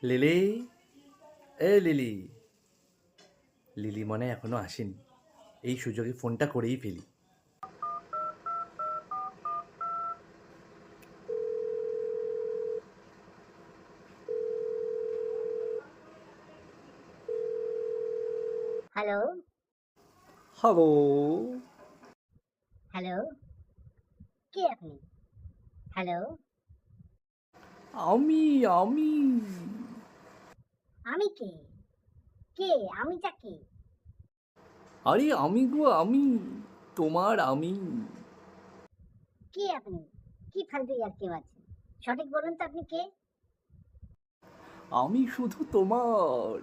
Lily, এ lily. Lily মনে হয় এখনো আসেনি। এই সুযোগে ফোনটা করেই ফেলি। Hello, hello. হ্যালো, কে আপনি? হ্যালো, আমি আমি আমি কে? কে? আমিটা কে? আরে আমি গো আমি, তোমার আমি। কে আপনি? কি ফালতু ইয়ার্কি মারছেন? সঠিক বলুন তো আপনি কে? আমি শুধু তোমার,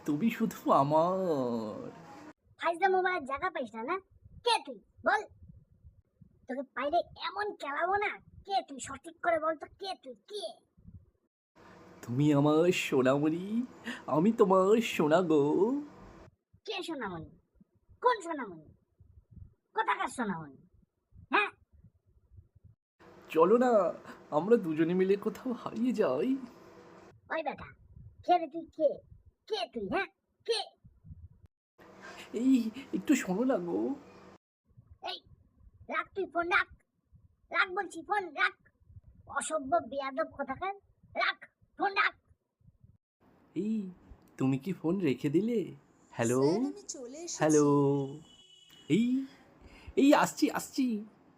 তুমি শুধু আমার। ফাইজলামো মারার জায়গা পাইস না, না? কে তুই? বল। তোকে পাইলে এমন কেলাবো না। কে তুই? সঠিক করে বল তো কে তুই? কে? তুমি আমার সোনামণি, আমি তোমার সোনা গো। কে সোনামণি? কোন সোনামণি? কোথাকার সোনামণি? হ্যাঁ? চলো না, আমরা দুজনে মিলে কোথাও হারিয়ে যাই। ওই বেটা, কে রে তুই কে? কে তুই? হ্যাঁ? কে? এই একটু শোনো না গো। এই, রাখ তুই ফোন রাখ। রাখ বলছি ফোন রাখ। অসভ্য বেয়াদব কোথাকার। রাখ ফোন রাখ। এই তুমি কি ফোন রেখে দিলে? হ্যালো, স্যার আমি চলে হ্যালো। এসেছি। এই এই আসছি আসছি।